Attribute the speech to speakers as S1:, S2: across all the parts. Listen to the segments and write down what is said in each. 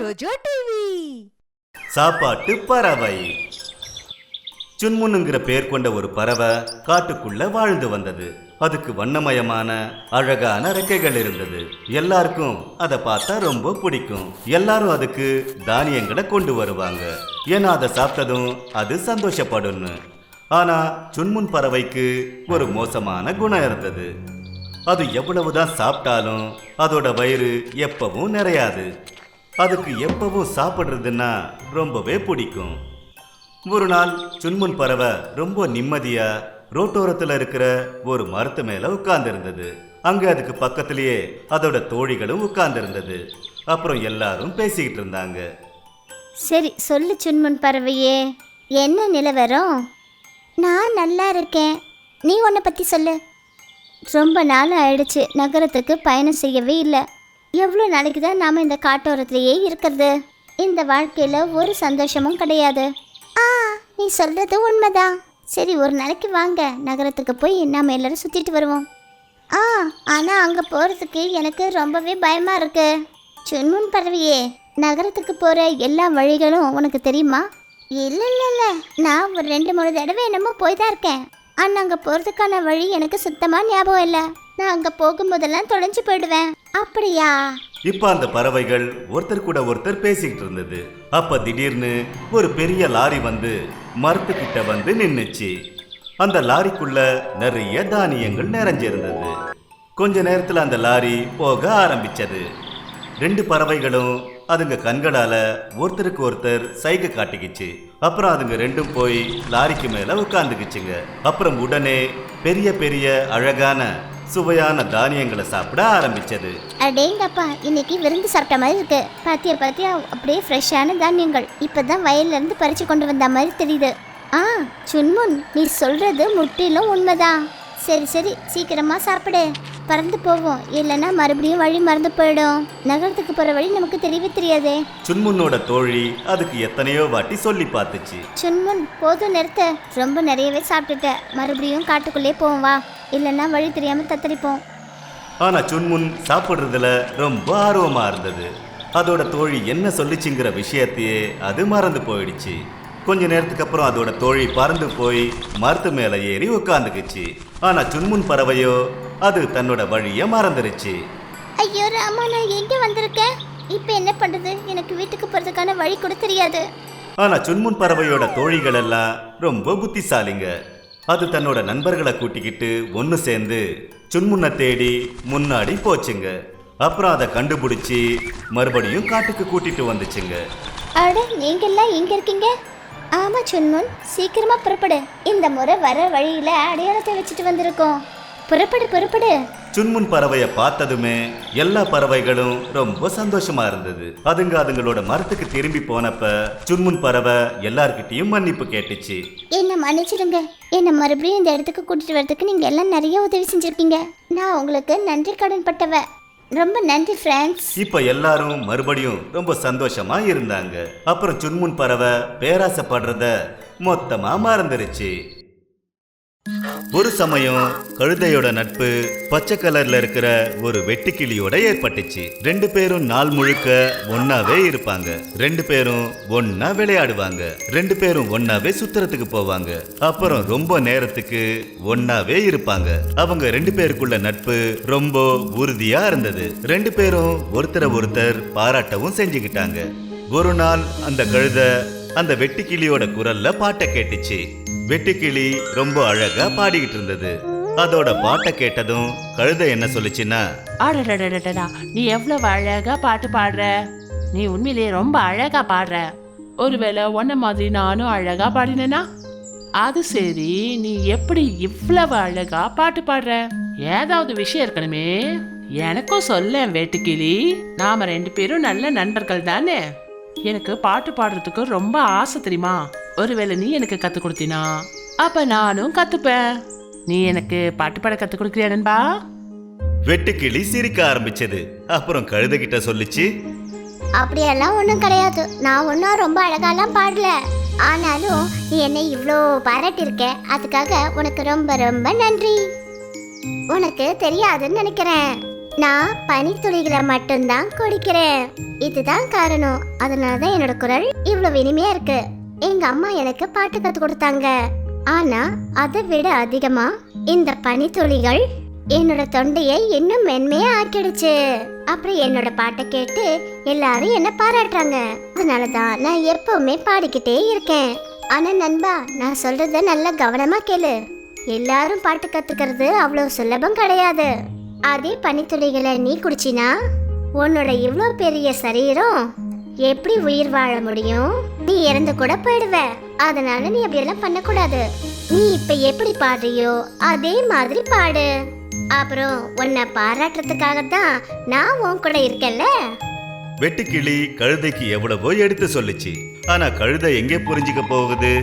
S1: ஜோஜோ TV.
S2: சாப்பாட்டு பறவை. சுன்முன்ங்கிற பேர் கொண்ட ஒரு பறவை காட்டுக்குள்ள வாழ்ந்து வந்தது. அதுக்கு வண்ணமயமான அழகான ரெக்கைகள் இருந்தது. எல்லாருக்கும் அதை பார்த்தா ரொம்ப பிடிக்கும். எல்லாரும் அதுக்கு தானியங்களை கொண்டு வருவாங்க. ஏன்னா அதை சாப்பிட்டதும் அது சந்தோஷப்படும்னு. ஆனா சுன்முன் பறவைக்கு ஒரு மோசமான குணம் இருந்தது. அது எவ்வளவுதான் சாப்பிட்டாலும் அதோட வயிறு எப்பவும் நிறையாது. அதுக்கு எப்பவும் சாப்பிட்றதுன்னா ரொம்பவே பிடிக்கும். ஒரு நாள் சுன்முன் பறவை ரொம்ப நிம்மதியா ரோட்டோரத்தில் இருக்கிற ஒரு மரத்து மேல உட்கார்ந்து இருந்தது. அங்க அதுக்கு பக்கத்திலேயே அதோட தோழிகளும் உட்கார்ந்து இருந்தது. அப்புறம் எல்லாரும் பேசிக்கிட்டு இருந்தாங்க.
S3: சரி சொல்லு சுன்முன் பறவையே, என்ன நிலவரம்? நான் நல்லா இருக்கேன், நீ உன்னை பற்றி சொல்லு. ரொம்ப நாள் ஆயிடுச்சு, நகரத்துக்கு பயணம் செய்யவே இல்லை. எவ்வளோ நாளைக்கு தான் நாம் இந்த காட்டோரத்துலேயே இருக்கிறது? இந்த வாழ்க்கையில் ஒரு சந்தோஷமும் கிடையாது. நீ சொல்கிறது உண்மைதான். சரி, ஒரு நாளைக்கு வாங்க, நகரத்துக்கு போய் நாம் எல்லோரும் சுற்றிட்டு வருவோம். ஆனால் அங்கே போகிறதுக்கு எனக்கு ரொம்பவே பயமாக இருக்கு. சுன்முன் பறவையே, நகரத்துக்கு போகிற எல்லா வழிகளும் உனக்கு தெரியுமா? இல்லை, நான் ஒரு 2-3 தடவை என்னமோ போய் தான் இருக்கேன். ஆனால் அங்கே போகிறதுக்கான வழி எனக்கு சுத்தமாக ஞாபகம் இல்லை. நான் அங்கே போகும்போதெல்லாம் தொலைஞ்சு போயிடுவேன். அப்படியா?
S2: இப்ப அந்த பறவைகள் ஒருத்தர் கூட ஒருத்தர் பேசிக்கிட்டு இருந்தது. அப்ப திடீர்னு ஒரு பெரிய லாரி வந்து மரத்துக்கிட்ட வந்து நின்னுச்சு. அந்த லாரிக்குள்ள நிறைய தானியங்கள் நிறைஞ்சிருந்தது. கொஞ்ச நேரத்துல அந்த லாரி போக ஆரம்பிச்சது. 2 பறவைகளும் அதுங்க கண்களால ஒருத்தருக்கு ஒருத்தர் சைகை காட்டிக்கிச்சு. அப்புறம் அதுங்க 2ம் போய் லாரிக்கு மேல உட்கார்ந்துக்குச்சுங்க. அப்புறம் உடனே பெரிய பெரிய அழகான சுவையான தானியங்களை சாப்பிட ஆரம்பிச்சது.
S3: அடேங்கப்பா, இன்னைக்கு விருந்து சாப்பிட்ட மாதிரி இருக்கு. பாத்தியா அப்படியே ஃப்ரெஷ்ஷான தானியங்கள் இப்பதான் வயல்ல இருந்து பறிச்சு கொண்டு வந்த மாதிரி தெரியுது. சுன்முன், நீ சொல்றது முற்றிலும் உண்மைதான். சரி சீக்கிரமா சாப்பிடு, பறந்து போவோம். இல்லைன்னா மறுபடியும் வழி மறந்து போயிடும். நகரத்துக்கு போற வழி நமக்கு தெரியவே தெரியாதே.
S2: சுன்முன்னோட தோழி அதுக்கு எத்தனையோ வாட்டி சொல்லி பார்த்துச்சு.
S3: சுன்முன், போதும் நிறுத்த. ரொம்ப நிறையவே சாப்பிட்டுட்ட. மறுபடியும் காட்டுக்குள்ளே போவோம் வா, இல்லைன்னா வழி தெரியாம தத்தளிப்போம்.
S2: ஆனா சுன்முன் சாப்பிடுறதுல ரொம்ப ஆர்வமா இருந்தது. அதோட தோழி என்ன சொல்லிச்சுங்கிற விஷயத்தையே அது மறந்து போயிடுச்சு. கொஞ்ச நேரத்துக்கு அப்புறம் அதோட தோழி பறந்து போய் மரத்து மேல ஏறி உட்காந்துக்குச்சு. ஆனா சுன்முன் பறவையோ அது தன்னோட வழிய மறந்துருச்சு.
S3: ஐயோ ராமா, நான் எங்க வந்திருக்கேன்? இப்ப என்ன பண்றது? எனக்கு வீட்டுக்கு போறதுக்கான வழி கூட தெரியாது.
S2: ஆனா சுன்முன் பறவையோட தோழிகள் எல்லாம் ரொம்ப புத்திசாலிங்க. அது தன்னோட நண்பர்களை கூட்டிக்கிட்டு ஒன்று சேர்ந்து சுன்முன்னை தேடி முன்னாடி போச்சுங்க. அப்புறம் அதை கண்டுபிடிச்சி மறுபடியும் காட்டுக்கு கூட்டிட்டு வந்துச்சுங்க.
S3: அட, நீங்கெல்லாம் எங்க இருக்கீங்க? ஆமா சுன்முன், சீக்கிரமா புறப்படு. இந்த முறை வர வழியில அடையாளத்தை வச்சுட்டு வந்திருக்கோம். புறப்படு.
S2: சுன்முன் பறவையை பார்த்ததுமே எல்லா பறவைகளும் ரொம்ப சந்தோஷமா இருந்தது. அதுங்களோட மரத்துக்கு திரும்பி போனப்ப சுன்முன் பறவை எல்லார்கிட்டையும் மன்னிப்பு கேட்டுச்சு.
S3: என்ன மன்னிச்சிடுங்க, என்ன மறுபடியும் இந்த இடத்துக்கு கூட்டிட்டு வரதுக்கு நீங்க எல்லாம் நிறைய உதவி செஞ்சிருக்கீங்க. நான் உங்களுக்கு நன்றி கடன் பட்டவ. ரொம்ப நன்றி ஃப்ரெண்ட்ஸ்.
S2: இப்ப எல்லாரும் மறுபடியும் ரொம்ப சந்தோஷமா இருந்தாங்க. அப்புறம் சுன்முன் பறவை பேராசைப்படுறத மொத்தமா மறந்துருச்சு. ஒரு சமயம் கழுதையோட நட்பு பச்சை கலர்ல இருக்கிற ஒரு வெட்டுக்கிளியோட ஏற்பட்டுச்சு. 2 பேரும் நாள் முழுக்க ஒன்னாவே இருப்பாங்க. 2 பேரும் ஒன்னா விளையாடுவாங்க. 2 பேரும் ஒன்னாவே சுத்துறதுக்கு போவாங்க. அப்புறம் ரொம்ப நேரத்துக்கு ஒன்னாவே இருப்பாங்க. அவங்க 2 பேருக்குள்ள நட்பு ரொம்ப உறுதியா இருந்தது. 2 பேரும் ஒருத்தர் பாராட்டவும் செஞ்சுக்கிட்டாங்க. ஒரு நாள் அந்த கழுதை அந்த வெட்டுக்கிளியோட குரல்ல பாட்டை கேட்டுச்சு. வெட்டுக்கிளி ரொம்ப அழகா பாடிக்கிட்டு இருந்தது. அதோட பாட்டை கேட்டதும் கழுதை என்ன சொல்லுச்சுன்னா,
S4: அடடடடடா, நீ எவ்வளவு அழகா பாட்டு பாடுற. நீ உண்மையிலேயே ரொம்ப அழகா பாடுற. ஒருவேளை உன்ன மாதிரி நானும் அழகா பாடினேனா? அது சரி, நீ எப்படி இவ்வளவு அழகா பாட்டு பாடுற? ஏதாவது விஷயம் இருக்கணுமே, எனக்கும் சொல்ல வெட்டுக்கிளி. நாம 2 பேரும் நல்ல நண்பர்கள் தானே. எனக்கு பாட்டு பாடுறதுக்கு ரொம்ப ஆசை தெரியுமா? ஒருவேளை நீ எனக்கு கத்து கொடுத்தினா அப்ப நானும் கத்துப்பேன். நீ எனக்கு பாட்டு பாட கத்து கொடுக்கறியா நண்பா?
S2: வெட்டுக்கிளி சிரிக்க ஆரம்பிச்சது. அப்புறம் கழுதை கிட்ட சொல்லிச்சு,
S3: அப்படியெல்லாம் ஒன்றும் கிடையாது. நான் ஒன்றும் ரொம்ப அழகாலாம் பாடல. ஆனாலும் நீ என்னை இவ்வளோ பாராட்டியிருக்க, அதுக்காக உனக்கு ரொம்ப ரொம்ப நன்றி. உனக்கு தெரியாதுன்னு நினைக்கிறேன். நான் பனித்துளிகளை மட்டும்தான் குடிக்கிறேன். இதுதான் காரணம். அதனாலதான் என்னோட குரல் இவ்வளவு இனிமையா இருக்கு. எங்க அம்மா எனக்கு பாட்டு கத்து கொடுத்தாங்க. ஆனா அதை விட அதிகமா இந்த பனித்துளிகள் என்னோட தொண்டையை இன்னும் மென்மையா ஆக்கிடுச்சு. அப்புறம் என்னோட பாட்டை கேட்டு எல்லாரும் என்ன பாராட்டுறாங்க. அதனாலதான் நான் எப்பவுமே பாடிக்கிட்டே இருக்கேன். ஆனா நண்பா, நான் சொல்றத நல்லா கவனமா கேளு. எல்லாரும் பாட்டு கத்துக்கிறது அவ்வளவு சுலபம் கிடையாது. அதே பனித்துளிகளை நீ குடிச்சினா உன்னோட இவ்வளோ பெரிய சரீரம் எப்படி உயிர் வாழ முடியும்? நீ இறந்து கூட போயிடுவ. அதனால நீ அப்படியெல்லாம் பண்ணக்கூடாது. நீ இப்ப எப்படி பாடுறியோ அதே மாதிரி பாடு. அப்புறம் உன்னை பாராட்டுறதுக்காகத்தான் நான் உன் கூட இருக்கேன்ல.
S2: வெட்டுக்கிளி கழுதைக்கு எவ்வளவோ எடுத்து சொல்லுச்சு. ஆனா கழுதை எங்கே புரிஞ்சுக்க போகுது?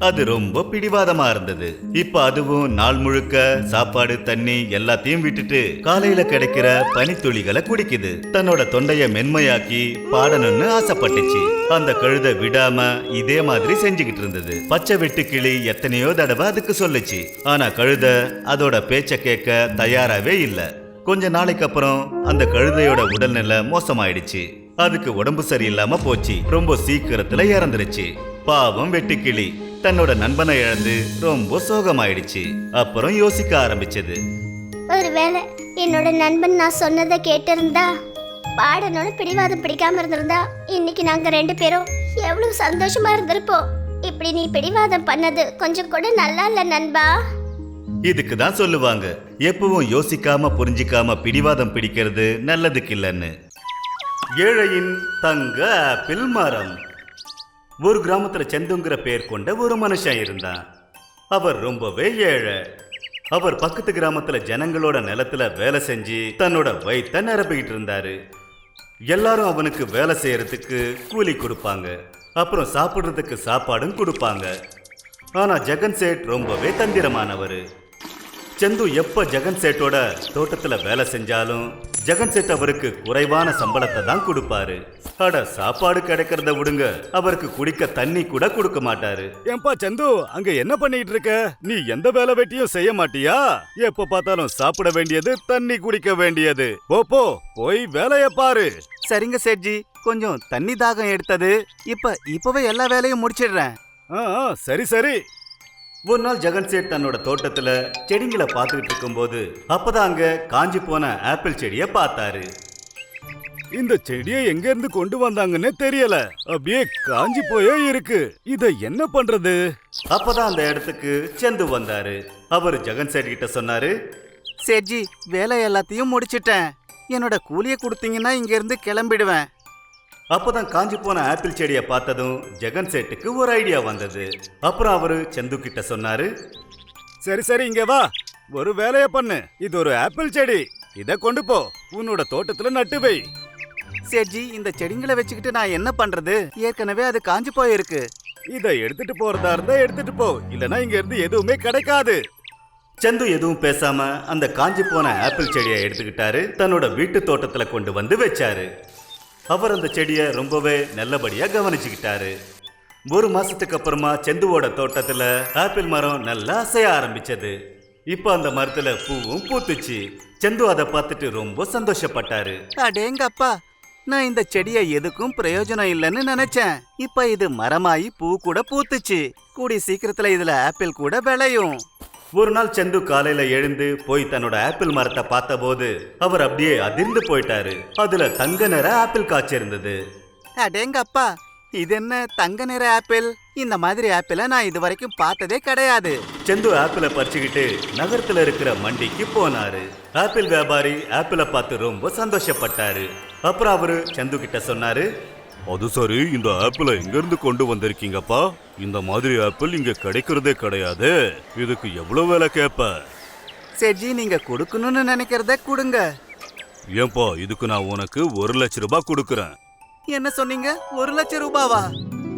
S2: அது ரொம்ப பிடிவாதமா இருந்தது. இப்ப அதுவும் நாள் முழுக்க சாப்பாடு தண்ணி எல்லாத்தையும் விட்டுட்டு காலையில கிடைக்கிற பனித்துளிகளை குடிக்குது. தன்னோட தொண்டைய மென்மையாக்கி பாடணும்னு ஆசைப்பட்டுச்சு. அந்த கழுதை விடாம இதே மாதிரி செஞ்சுக்கிட்டு இருந்தது. பச்சை வெட்டுக்கிளி எத்தனையோ தடவை அதுக்கு சொல்லுச்சு. ஆனா கழுதை அதோட பேச்ச கேட்க தயாராவே இல்ல. கொஞ்ச நாளைக்கு அப்புறம் அந்த கழுதையோட உடல்நிலை மோசமாயிடுச்சு. அதுக்கு உடம்பு சரியில்லாம போச்சு. ரொம்ப சீக்கிரத்துல இறந்துருச்சு. பாவம் வெட்டுக்கிளி தன்னோட நண்பனை இழந்து ரொம்ப சோகமாயிடுச்சு. அப்புறம் யோசிக்க ஆரம்பிச்சது.
S3: ஒருவேளை என்னோட நண்பன் நான் சொன்னதை கேட்டிருந்தா, பாடணும்னு பிடிவாதம் பிடிக்காம இருந்திருந்தா, இன்னைக்கு நாங்க 2 பேரும் எவ்வளவு சந்தோஷமா இருந்திருப்போம். இப்படி நீ பிடிவாதம் பண்ணது கொஞ்சம் கூட நல்லா இல்ல நண்பா.
S2: இதுக்கு தான் சொல்லுவாங்க, எப்பவும் யோசிக்காம புரிஞ்சிக்காம பிடிவாதம் பிடிக்கிறது நல்லதுக்கு இல்லைன்னு. ஏழையின் தங்க ஆப்பிள் மரம். ஒரு கிராமத்துல செந்துங்கிற பேர் கொண்ட ஒரு மனுஷன் இருந்தான். அவர் ரொம்பவே ஏழை. அவர் பக்கத்து கிராமத்துல ஜனங்களோட நிலத்துல வேலை செஞ்சு தன்னோட வயித்தை நிரப்பிக்கிட்டு இருந்தாரு. எல்லாரும் அவனுக்கு வேலை செய்யறதுக்கு கூலி கொடுப்பாங்க. அப்புறம் சாப்பிடுறதுக்கு சாப்பாடும் கொடுப்பாங்க. ஆனா ஜெகன் சேட் ரொம்பவே தந்திரமானவர். செந்து எப்ப ஜெகன் சேட்டோட தோட்டத்துல வேலை செஞ்சாலும் ஜெகன் சேட் அவருக்கு குறைவான சம்பளத்தை தான் கொடுப்பாரு. அட, சாப்பாடு கிடைக்கிறத விடுங்க, அவருக்கு குடிக்க தண்ணி கூட கொடுக்க மாட்டாரு. ஏன்பா சந்து, அங்க என்ன பண்ணிட்டு இருக்க? நீ எந்த வேலை வெட்டியும் செய்ய மாட்டியா? எப்ப பார்த்தாலும் சாப்பிட வேண்டியது, தண்ணி குடிக்க வேண்டியது. போ போய் வேலைய பாரு.
S1: சரிங்க சேட்ஜி, கொஞ்சம் தண்ணி தாகம் எடுத்தது. இப்பவே எல்லா வேலையும் முடிச்சிடுறேன்.
S2: சரி சரி. ஒரு நாள் ஜெகன் சேட் தன்னோட தோட்டத்துல செடிங்களை பார்த்துக்கிட்டு இருக்கும்போது அப்பதான் அங்க காஞ்சி போன ஆப்பிள் செடியை பார்த்தாரு. இந்த செடியை எங்க இருந்து கொண்டு வந்தாங்கன்னு தெரியல, அப்படியே காஞ்சி போயே இருக்கு. இத என்ன பண்றது? அப்பதான் அந்த இடத்துக்கு செந்து வந்தாரு. அவர் ஜெகன் சேட் கிட்ட சொன்னாரு,
S1: சேட்ஜி, வேலை எல்லாத்தையும் முடிச்சிட்டேன். என்னோட கூலியை கொடுத்தீங்கன்னா இங்க இருந்து கிளம்பிடுவேன்.
S2: அப்பதான் காஞ்சி போன ஆப்பிள் செடியை பார்த்ததும் ஜெகன் சேட்டுக்கு ஒரு ஐடியா வந்தது. அப்புறம் அவரு செந்து கிட்ட சொன்னாரு, சரி சரி, இங்க வா, ஒரு வேலைய பண்ணு. இது ஒரு ஆப்பிள் செடி. இத கொண்டு போ, உன்னோட தோட்டத்துல நட்டு வை.
S1: சேட்ஜி, இந்த செடிங்களை வச்சுக்கிட்டு நான் என்ன பண்றது? ஏற்கனவே அது காஞ்சி போயிருக்கு.
S2: இத எடுத்துட்டு போறதா இருந்தா எடுத்துட்டு போ, இல்லனா இங்க இருந்து எதுவுமே கிடைக்காது. செந்து எதுவும் பேசாம அந்த காஞ்சி போன ஆப்பிள் செடியை எடுத்துக்கிட்டாரு. தன்னோட வீட்டு தோட்டத்துல கொண்டு வந்து வச்சாரு. அவர் அந்த செடியை ரொம்பவே நல்லபடியா கவனிச்சுக்கிட்டாரு. ஒரு மாசத்துக்கு அப்புறமா செந்துவோட தோட்டத்துல ஆப்பிள் மரம் நல்லா அசைய ஆரம்பிச்சது. இப்ப அந்த மரத்துல பூவும் பூத்துச்சு. செந்து அதை பார்த்துட்டு ரொம்ப சந்தோஷப்பட்டாரு.
S1: அடேங்கப்பா, நான் இந்த செடியை எதுக்கும் பிரயோஜனம் இல்லைன்னு நினைச்சேன். இப்ப இது மரமாயி பூ கூட பூத்துச்சு. கூடி சீக்கிரத்துல இதுல ஆப்பிள் கூட விளையும்.
S2: ஒரு நாள் செந்து காலையில எழுந்து போய் தன்னோட ஆப்பிள் மரத்தை பார்த்தபோது அவர் அப்படியே அதிர்ந்து போயிட்டாரு. அதுல தங்க நிற ஆப்பிள் காய்ச்சி இருந்தது.
S1: அடேங்கப்பா, இது என்ன தங்க நிற ஆப்பிள்? இந்த மாதிரி ஆப்பிளை நான் இது வரைக்கும் பார்த்ததே கிடையாது.
S2: செந்து ஆப்பிளை பறிச்சுக்கிட்டு நகரத்துல இருக்கிற மண்டிக்கு போனாரு. ஆப்பிள் வியாபாரி ஆப்பிளை பார்த்து ரொம்ப சந்தோஷப்பட்டாரு. அப்புறம் அவரு செந்து கிட்ட சொன்னாரு, அது சரி, இந்த ஆப்பிளை எங்க இருந்து கொண்டு வந்திருக்கீங்கப்பா? இந்த மாதிரி ஆப்பிள் இங்க கிடைக்கிறதே கிடையாது. இதுக்கு எவ்வளவு விலை கேப்ப?
S1: சேட்ஜி, நீங்க கொடுக்கணும்னு நினைக்கிறத கொடுங்க.
S2: ஏன்பா, இதுக்கு நான் உனக்கு 1 லட்சம் ரூபாய் கொடுக்கறேன்.
S1: என்ன சொன்னீங்க? 1 லட்சம் ரூபாவா?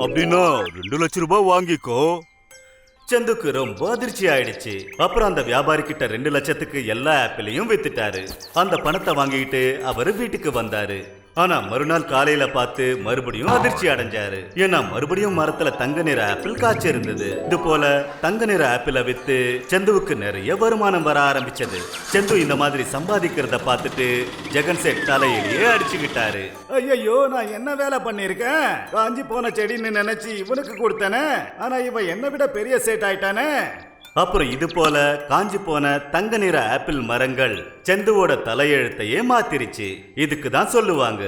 S2: அப்படின்னா 2 லட்சம் ரூபாய் வாங்கிக்கோ. செந்துக்கு ரொம்ப அதிர்ச்சி ஆயிடுச்சு. அப்புறம் அந்த வியாபாரி கிட்ட 2 லட்சத்துக்கு எல்லா ஆப்பிளையும் வித்துட்டாரு. அந்த பணத்தை வாங்கிட்டு அவரு வீட்டுக்கு வந்தாரு. ஆனா மறுநாள் காலையில பார்த்து மறுபடியும் அதிர்ச்சி அடைஞ்சாரு. ஏன்னா மறுபடியும் மரத்துல தங்க நிற ஆப்பிள் காய்ச்சி இருந்தது. இது போல தங்க நிற ஆப்பிளை வித்து சந்துவுக்கு நிறைய வருமானம் வர ஆரம்பிச்சது. சந்து இந்த மாதிரி சம்பாதிக்கிறத பார்த்துட்டு ஜெகன் சேட் தலையிலேயே அடிச்சுக்கிட்டாரு.
S1: ஐயோ, நான் என்ன வேலை பண்ணிருக்கேன்? காஞ்சி போன செடின்னு நினைச்சு இவனுக்கு கொடுத்தனே, ஆனா இவன் என்னை விட பெரிய சேட் ஆயிட்டானே.
S2: அப்புறம் இது போல காஞ்சி போன தங்க நிற ஆப்பிள் மரங்கள் செந்துவோட தலையெழுத்தையே மாத்திருச்சு. இதுக்கு தான் சொல்லுவாங்க,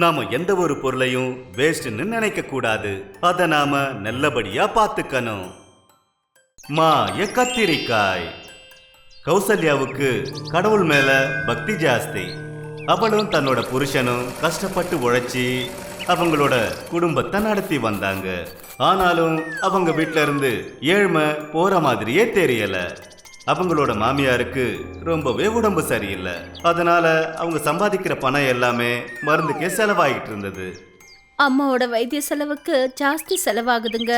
S2: நாம எந்த ஒரு பொருளையும் வேஸ்ட்னு நினைக்க கூடாது, அத நாம நல்லபடியா பார்த்துக்கணும். மாய கத்திரிக்காய். கௌசல்யாவுக்கு கடவுள் மேல பக்தி ஜாஸ்தி. அவளும் தன்னோட புருஷனும் கஷ்டப்பட்டு உழைச்சி அவங்களோட குடும்பத்தை நடத்தி வந்தாங்க. ஆனாலும் அவங்க வீட்ல இருந்து ஏழ்மை போற மாதிரியே தெரியல. அவங்களோட மாமியாருக்கு ரொம்பவே உடம்பு சரியில்லை. அதனால அவங்க சம்பாதிக்கிற பணம் எல்லாமே மருந்துக்கே செலவாகிட்டு இருந்தது.
S5: அம்மாவோட வைத்திய செலவுக்கு ஜாஸ்தி செலவாகுதுங்க.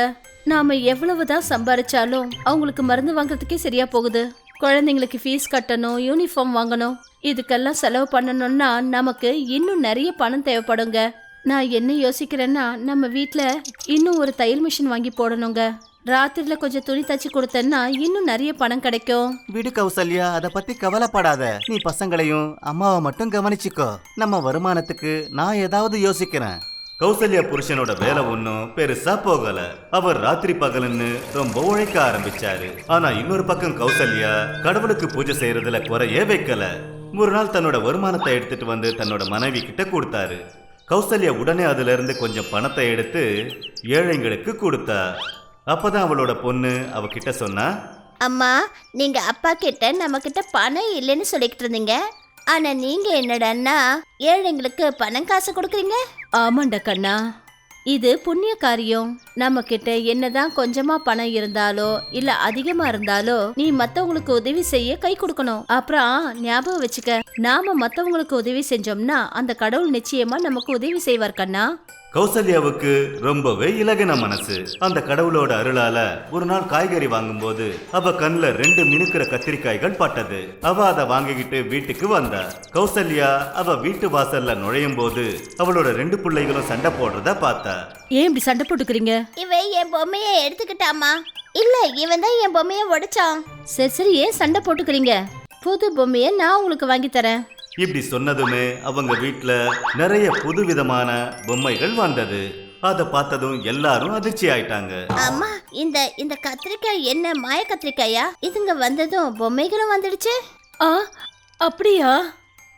S5: நாம எவ்வளவுதான் சம்பாதிச்சாலும் அவங்களுக்கு மருந்து வாங்குறதுக்கே சரியா போகுது. குழந்தைங்களுக்கு ஃபீஸ் கட்டணும், யூனிஃபார்ம் வாங்கணும், இதுக்கெல்லாம் செலவு பண்ணணும்னா நமக்கு இன்னும் நிறைய பணம் தேவைப்படுங்க. நான் என்ன யோசிக்கிறேன்னா, நம்ம வீட்டில் இன்னும் ஒரு தையல் மிஷின் வாங்கி போடணுங்க. ராத்திரில கொஞ்சம் துணி தச்சு கொடுத்தேன்னா இன்னும் நிறைய பணம் கிடைக்கும்.
S1: விடு கௌசல்யா, அதை பத்தி கவலைப்படாத. நீ பசங்களையும் அம்மாவை மட்டும் கவனிச்சுக்கோ. நம்ம வருமானத்துக்கு நான் ஏதாவது யோசிக்கிறேன்.
S2: கௌசல்யா புருஷனோட வேலை ஒன்னும் பெருசா போகல. அவர் ராத்திரி பகலுன்னு ரொம்ப உழைக்க ஆரம்பிச்சாரு. ஆனா இன்னொரு பக்கம் கௌசல்யா கடவுளுக்கு பூஜை செய்யறதுல குறையே வைக்கல. ஒரு நாள் தன்னோட வருமானத்தை எடுத்துட்டு வந்து தன்னோட மனைவி கிட்ட கொடுத்தாரு. கௌசல்யா உடனே அதுல இருந்து கொஞ்சம் பணத்தை எடுத்து ஏழைங்களுக்கு கொடுத்தா. அப்பதான் அவளோட பொண்ணு அவகிட்ட சொன்னா,
S3: அம்மா, நீங்க அப்பா கிட்ட நம்ம கிட்ட பணம் இல்லைன்னு சொல்லிக்கிட்டு இருந்தீங்க, ஆனா நீங்க என்னடன்னா ஏழைங்களுக்கு பணம் காசு கொடுக்குறீங்க.
S5: ஆமாண்டா கண்ணா, இது புண்ணிய காரியம். நம்ம கிட்ட என்னதான் கொஞ்சமா பணம் இருந்தாலோ இல்ல அதிகமா இருந்தாலோ நீ மத்தவங்களுக்கு உதவி செய்ய கை கொடுக்கணும். அப்புறம் ஞாபகம் வச்சுக்க, நாம மத்தவங்களுக்கு உதவி செஞ்சோம்னா அந்த கடவுள் நிச்சயமா நமக்கு உதவி செய்வார் கண்ணா.
S2: கௌசல்யாவுக்கு ரொம்பவே இலகின மனசு. அந்த கடவுளோட அருளால ஒரு நாள் காய்கறி வாங்கும்போது அவ கண்ணுல 2 மினுக்கிற கத்திரிக்காய்கள் பட்டது. அவ அதை வாங்கிக்கிட்டு வீட்டுக்கு வந்தா. கௌசல்யா அவ வீட்டு வாசல்ல நுழையும் போது அவளோட 2 பிள்ளைகளும் சண்டை போடுறத பார்த்தா.
S5: ஏன் இப்படி சண்டை போட்டுக்கிறீங்க?
S3: இவன் என் பொம்மையை எடுத்துக்கிட்டாமா. இல்ல, இவன் தான் என் பொம்மையை உடைச்சான்.
S5: சரி சரி, ஏன் சண்டை போட்டுக்கிறீங்க? புது பொம்மையை நான் உங்களுக்கு வாங்கி தரேன்.
S2: இப்படி சொன்னதுமே அவங்க வீட்டுல நிறைய புதுவிதமான பொம்மைகள் வந்தது. அதை பார்த்ததும் எல்லாரும் அதிர்ச்சி ஆயிட்டாங்க.
S3: அம்மா, இந்த இந்த கத்திரிக்காய் என்ன மாய கத்திரிக்காயா? இதுங்க வந்ததும் பொம்மைகளும் வந்துடுச்சு.
S5: ஆ, அப்படியா?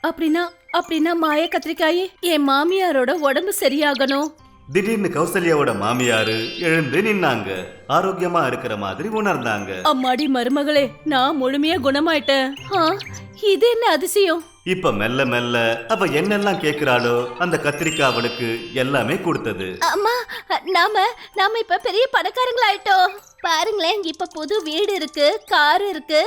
S5: அப்படின்னா மாய கத்திரிக்காயே, என் மாமியாரோட உடம்பு சரியாகணும்.
S2: திடீர்னு கௌசல்யாவோட மாமியாரு எழுந்து நின்னாங்க. ஆரோக்கியமா இருக்கிற மாதிரி உணர்ந்தாங்க.
S5: அம்மாடி மருமகளே, நான் முழுமையா குணமாயிட்டேன். இது என்ன அதிசயம்?
S2: இப்ப மெல்ல மெல்ல அவ என்னெல்லாம் கேக்குறாளோ அந்த கத்திரிக்காய் அவளுக்கு எல்லாமே கொடுத்தது.
S3: அம்மா, நாம இப்ப பெரிய பணக்காரங்களாயிட்டோம். பாருங்களேன், இப்ப புது வீடு இருக்கு, கார் இருக்கு.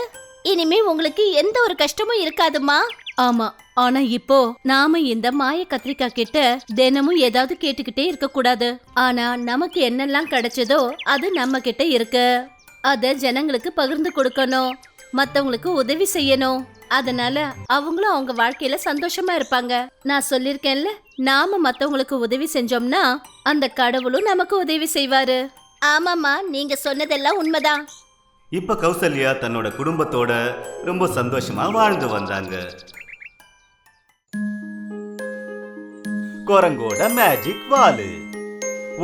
S3: இனிமே உங்களுக்கு எந்த ஒரு கஷ்டமும் இருக்காதுமா.
S5: ஆமா, ஆனா இப்போ நாம இந்த மாய கத்திரிக்காய் கிட்ட தினமும் ஏதாவது கேட்டுக்கிட்டே இருக்க கூடாது. ஆனா நமக்கு என்னெல்லாம் கிடைச்சதோ அது நம்ம கிட்ட இருக்கு. அத ஜனங்களுக்கு பகிர்ந்து கொடுக்கணும், மத்தவங்களுக்கு உதவி செய்யணும். அதனால அவங்களும் அவங்க வாழ்க்கையில சந்தோஷமா இருப்பாங்க. நான் சொல்லிருக்கேன்ல, நாம மத்தவங்களுக்கு உதவி செஞ்சோம்னா அந்த கடவுளும் நமக்கு உதவி செய்வாரு.
S3: ஆமாமா, நீங்க சொன்னதெல்லாம் உண்மைதான்.
S2: இப்ப கௌசல்யா தன்னோட குடும்பத்தோட ரொம்ப சந்தோஷமா வாழ்ந்து வந்தாங்க. குரங்கோட மேஜிக் வாலு.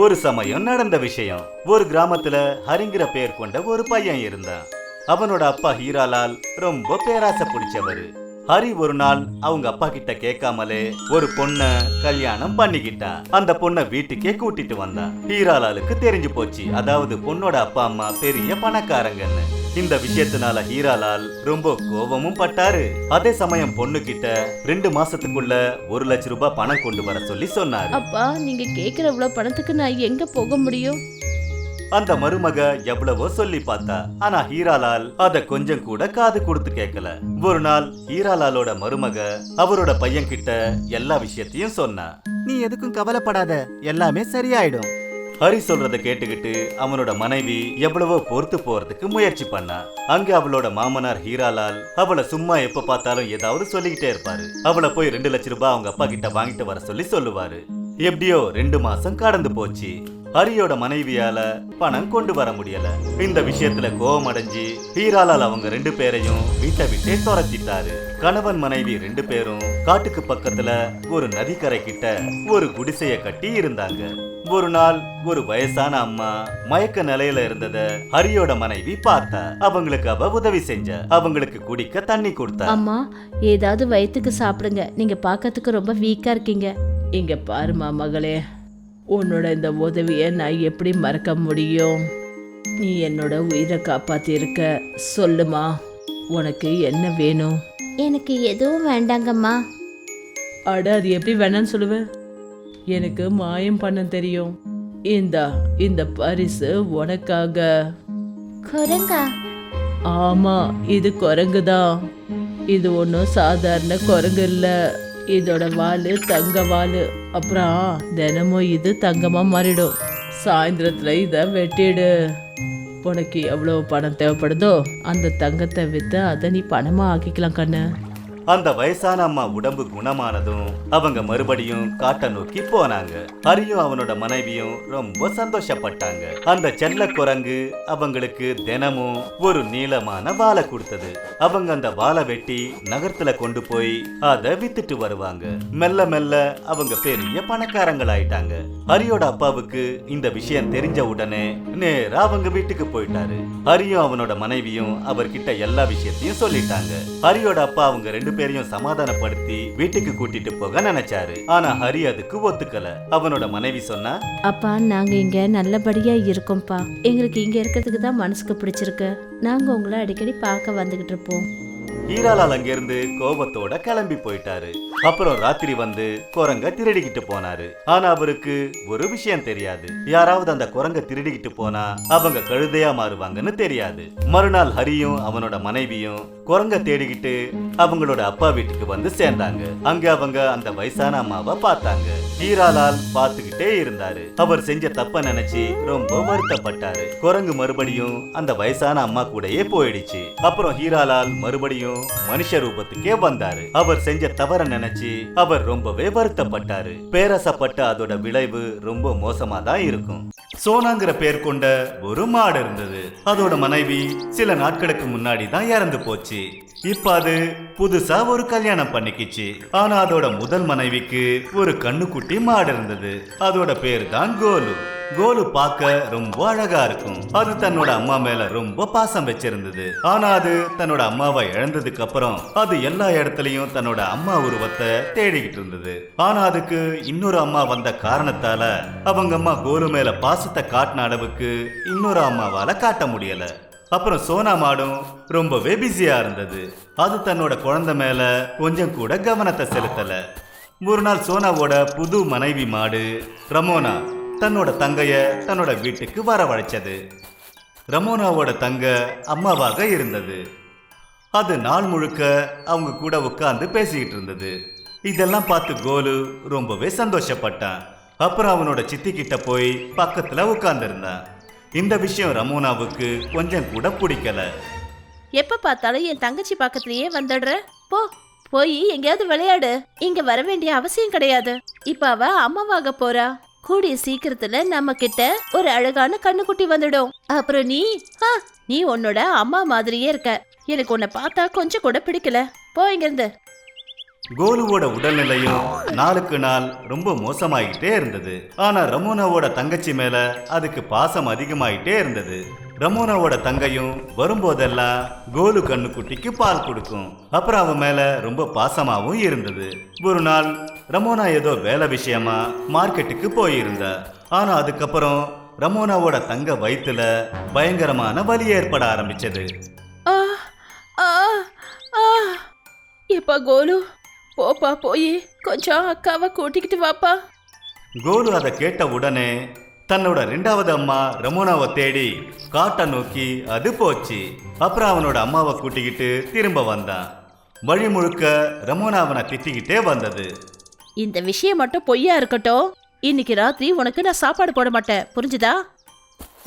S2: ஒரு சமயம் நடந்த விஷயம். ஒரு கிராமத்துல ஹரிங்கிற பேர் கொண்ட ஒரு பையன் இருந்தான். அவனோட அப்பா ஹீராலால் ரொம்ப பேராசை பிடிச்சவரு. ஹரி ஒரு நாள் அவங்க அப்பா கிட்ட கேட்காமலே ஒரு பொண்ண கல்யாணம் பண்ணிக்கிட்டான். அந்த பொண்ண வீட்டுக்கே கூட்டிட்டு வந்தான். ஹீராலாலுக்கு தெரிஞ்சு போச்சு, அதாவது பொண்ணோட அப்பா அம்மா பெரிய பணக்காரங்கன்னு. இந்த விஷயத்தினால ஹீராலால் ரொம்ப கோபமும் பட்டாரு. அதே சமயம் பொண்ணு கிட்ட 2 மாசத்துக்குள்ள 1 லட்சம் ரூபாய் பணம் கொண்டு வர சொல்லி சொன்னாரு.
S5: அப்பா, நீங்க கேக்குற இவ்வளவு பணத்துக்கு நான் எங்க போக முடியும்?
S2: அந்த மருமக எவ்வளவோ சொல்லி பார்த்தா, ஆனா ஹீராலால் அத கொஞ்சம் கூட காது கொடுத்து கேட்கல. ஒரு நாள் ஹீராலாலோட மருமக அவரோட பையன் கிட்ட எல்லா விஷயத்தையும் சொன்னா.
S1: நீ எதுக்கும் கவலைப்படாத, எல்லாமே சரியாயிடும்.
S2: ஹரி சொல்றத கேட்டுக்கிட்டு அவனோட மனைவி எவ்வளவோ பொறுத்து போறதுக்கு முயற்சி பண்ணா. அங்க அவளோட மாமனார் ஹீராலால் அவளை சும்மா எப்ப பார்த்தாலும் ஏதாவது சொல்லிக்கிட்டே இருப்பாரு. அவளை போய் 2 லட்சம் ரூபாய் அவங்க அப்பா கிட்ட வாங்கிட்டு வர சொல்லுவாரு. எப்படியோ 2 மாசம் கடந்து போச்சு. ஹரியோட மனைவியால பணம் கொண்டு வர முடியல. இந்த விஷயத்துல கோபம் அடைஞ்சு ஹீராலால் அவங்க 2 பேரையும் வீட்டை விட்டே துரத்திட்டாரு. கணவன் மனைவி 2 பேரும் காட்டுக்கு பக்கத்துல ஒரு நதிக்கரை கிட்ட ஒரு குடிசைய கட்டி இருந்தாங்க. ஒரு நாள் ஒரு வயசான அம்மா மயக்க நிலையில இருந்தத ஹரியோட மனைவி பார்த்தா. அவங்களுக்கு அவ உதவி செஞ்ச. அவங்களுக்கு குடிக்க தண்ணி கொடுத்தா.
S5: அம்மா, ஏதாவது வயிற்றுக்கு சாப்பிடுங்க, நீங்க பார்க்கறதுக்கு ரொம்ப வீக்கா இருக்கீங்க. இங்க பாருமா மகளே, உன்னோட இந்த உதவியை நான் எப்படி மறக்க முடியும்? நீ என்னோட உயிரை காப்பாத்தி இருக்க. சொல்லுமா, உனக்கு என்ன வேணும்?
S3: எனக்கு எதுவும் வேண்டாங்கம்மா.
S5: அட, அது எப்படி வேணான்னு சொல்லுவேன்? எனக்கு மாயம் பண்ண தெரியும். இந்த பரிசு உனக்காக.
S3: குரங்கா?
S5: ஆமா, இது குரங்கு தான். இது ஒன்றும் சாதாரண குரங்கு இல்லை. இதோட வாலு தங்க வாலு. அப்புறம் தினமும் இது தங்கமா மாறிடும். சாயந்தரத்துல இதை வெட்டிடு. உனக்கு எவ்வளவு பணம் தேவைப்படுதோ அந்த தங்கத்தை வித்து அதை நீ பணமா ஆக்கிக்கலாம் கண்ணு.
S2: அந்த வயசான அம்மா உடம்பு குணமானதும் அவங்க மறுபடியும் காட்டை நோக்கி போனாங்க. ஹரியும் அவனோட மனைவியும் ரொம்ப சந்தோஷப்பட்டாங்க. அந்த செல்ல குரங்கு அவங்களுக்கு தினமும் ஒரு நீளமான வாழை கொடுத்தது. அவங்க அந்த வாழை வெட்டி நகரத்துல கொண்டு போய் அதை வித்துட்டு வருவாங்க. மெல்ல மெல்ல அவங்க பெரிய பணக்காரங்கள் ஆயிட்டாங்க. ஹரியோட அப்பாவுக்கு இந்த விஷயம் தெரிஞ்ச உடனே நேரா அவங்க வீட்டுக்கு போயிட்டாரு. ஹரியும் அவனோட மனைவியும் அவர்கிட்ட எல்லா விஷயத்தையும் சொல்லிட்டாங்க. ஹரியோட அப்பா அவங்க 2 பேரையும் சமாதானப்படுத்தி வீட்டுக்கு கூட்டிட்டு போக நினைச்சாரு. ஆனா ஹரி அதுக்கு ஒத்துக்கல. அவனோட மனைவி சொன்னா,
S5: அப்பா, நாங்க இங்க நல்லபடியா இருக்கோம்ப்பா. எங்களுக்கு இங்க இருக்கிறதுக்கு தான் மனசுக்கு பிடிச்சிருக்கு. நாங்க உங்களை அடிக்கடி பார்க்க வந்துகிட்டு இருப்போம்.
S2: ஹீராலால் அங்கிருந்து கோபத்தோட கிளம்பி போயிட்டாரு. அப்புறம் ராத்திரி வந்து குரங்க திருடிக்கிட்டு போனாரு. ஆனா அவருக்கு ஒரு விஷயம் தெரியாது. யாராவது அந்த குரங்க திருடிக்கிட்டு போனா அவங்க கழுதையா மாறுவாங்கன்னு தெரியாது. மறுநாள் ஹரியும் அவனோட மனைவியும் குரங்க தேடிக்கிட்டு அவங்களோட அப்பா வீட்டுக்கு வந்து சேர்ந்தாங்க. அங்க அவங்க அந்த வயசான அம்மாவை பார்த்தாங்க. ஹீராலால் பார்த்துக்கிட்டே இருந்தாரு. அவர் செஞ்ச தப்ப நினைச்சு ரொம்ப வருத்தப்பட்டாரு. குரங்கு மறுபடியும் அந்த வயசான அம்மா கூடயே போயிடுச்சு. அப்புறம் ஹீராலால் மறுபடியும் மனுஷ ரூபத்துக்கே வந்தாரு. அவர் செஞ்ச தவற நினைச்சு அவர் ரொம்பவே வருத்தப்பட்டாரு. பேராசப்பட்ட அதோட விளைவு ரொம்ப மோசமா தான் இருக்கும். சோனாங்கிற பேர் கொண்ட ஒரு மாடு இருந்தது. அதோட மனைவி சில நாட்களுக்கு முன்னாடி தான் இறந்து போச்சு. இப்ப அது புதுசா ஒரு கல்யாணம் பண்ணிக்கிச்சு. ஆனா அதோட முதல் மனைவிக்கு ஒரு கண்ணுக்குட்டி மாடு இருந்தது. அதோட பேர் தான் கோலு. கோலு பார்க்க ரொம்ப அழகா இருக்கும். அது தன்னோட அம்மா மேல ரொம்ப பாசம் வச்சிருந்தது. ஆனா அது தன்னோட அம்மாவை இழந்ததுக்கு அப்புறம் அது எல்லா இடத்துலயும் தன்னோட அம்மா உருவத்தை தேடிக்கிட்டு இருந்தது. ஆனா அதுக்கு இன்னொரு அம்மா வந்த காரணத்தால அவங்க அம்மா கோலு மேல பாசத்தை காட்டின அளவுக்கு இன்னொரு அம்மாவால காட்ட முடியல. அப்புறம் சோனா மாடும் ரொம்பவே பிஸியா இருந்தது. அது தன்னோட குழந்தை மேல கொஞ்சம் கூட கவனத்தை செலுத்தல. ஒரு நாள் சோனாவோட புது மனைவி மாடு ரமோனா தன்னோட தங்கைய தன்னோட வீட்டுக்கு வரவழைச்சது. ரமோனாவோட தங்க அம்மாவாக இருந்தது. அது நாள் முழுக்க அவங்க கூட உட்கார்ந்து பேசிக்கிட்டு இருந்தது. இதெல்லாம் பார்த்து கோலு ரொம்பவே சந்தோஷப்பட்டான். அப்புறம் அவனோட சித்தி கிட்ட போய் பக்கத்துல உட்கார்ந்து இருந்தான். இந்த விஷயம் ரமோனாவுக்கு கொஞ்சம் கூட பிடிக்கல.
S5: எப்ப பார்த்தாலும் என் தங்கச்சி பக்கத்துலயே வந்துடுற. போய் எங்கேயாவது விளையாடு. இங்க வர வேண்டிய அவசியம் கிடையாது. இப்ப அவ அம்மாவாக போறா. கூடிய சீக்கிரத்துல நம்ம கிட்ட ஒரு அழகான கண்ணுக்குட்டி வந்துடும். அப்புறம் நீ உன்னோட அம்மா மாதிரியே இருக்க. எனக்கு உன்னை பார்த்தா கொஞ்சம் கூட பிடிக்கல. போ இங்க இருந்து.
S2: கோலுவோட உடல்நிலையும் நாளுக்கு நாள் ரொம்ப மோசமாயிட்டே இருந்தது. ஆனா ரமோனாவோட தங்கச்சி மேல அதுக்கு பாசம் அதிகமாயிட்டே இருந்தது. ரமோனாவோட தங்கையும் வரும்போதெல்லாம் கோலு கண்ணுக்குட்டிக்கு பால் கொடுக்கும். அப்புறம் அவன் மேல ரொம்ப பாசமாவும் இருந்தது. ஒரு நாள் ரமோனா ஏதோ வேலை விஷயமா மார்க்கெட்டுக்கு போயிருந்தா. ஆனா அதுக்கப்புறம் ரமோனாவோட தங்க வயித்துல பயங்கரமான வலி ஏற்பட ஆரம்பிச்சது.
S5: இப்ப கோலு, போப்பா, போய் கொஞ்சம் அக்காவை கூட்டிக்கிட்டு வாப்பா.
S2: கோலு அதை கேட்ட உடனே தன்னோட 2வது அம்மா ரமோனாவை தேடி காட்டை நோக்கி அது போச்சு. அப்புறம் அவனோட அம்மாவை கூட்டிக்கிட்டு திரும்ப வந்தான். வழி முழுக்க ரமோனா அவனை திட்டிக்கிட்டே வந்தது.
S5: இந்த விஷயம் மட்டும் பொய்யா இருக்கட்டும். இன்னைக்கு ராத்திரி உனக்கு நான் சாப்பாடு போட மாட்டேன், புரிஞ்சுதா?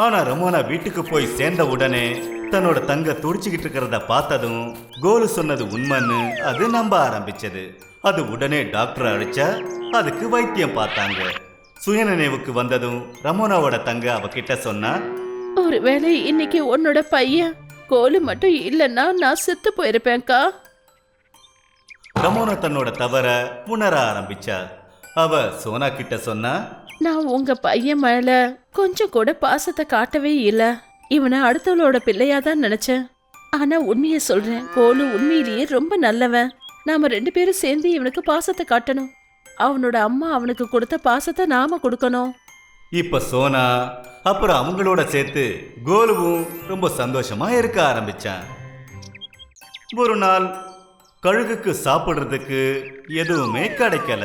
S2: ஆனா ரமோனா வீட்டுக்கு போய் சேர்ந்த உடனே தன்னோட தங்க துடிச்சுக்கிட்டு இருக்கிறத பார்த்ததும் கோலு சொன்னது உண்மைன்னு அது நம்ப ஆரம்பிச்சது. அது உடனே டாக்டரை அழைச்சா அதுக்கு வைத்தியம் பார்த்தாங்க. சுயநினைவுக்கு வந்ததும் ரமோனாவோட தங்க அவகிட்ட சொன்னா,
S5: ஒருவேளை இன்னைக்கு உன்னோட பையன் கோலு மட்டும் இல்லைன்னா நான் செத்து போயிருப்பேன்க்கா.
S2: ரமோனா தன்னோட தவற உணர ஆரம்பிச்சா. அவ சோனா கிட்ட சொன்னா,
S5: நான் உங்க பையன் மேல கொஞ்சம் கூட பாசத்தை காட்டவே இல்லை. இவனை அடுத்தவளோட பிள்ளையா தான் நினைச்சேன். ஆனா உண்மையை சொல்றேன், கோலு உண்மையிலேயே ரொம்ப நல்லவன். நாம 2 பேரும் சேர்ந்து இவனுக்கு பாசத்தை காட்டணும். அவனோட அம்மா அவனுக்கு கொடுத்த பாசத்தை நாம கொடுக்கணும்.
S2: இப்ப சோனா அப்புறம் அவங்களோட சேர்த்து கோலுவும் ரொம்ப சந்தோஷமா இருக்க ஆரம்பிச்சான். ஒரு நாள் கழுகுக்கு சாப்பிடுறதுக்கு எதுவுமே கிடைக்கல.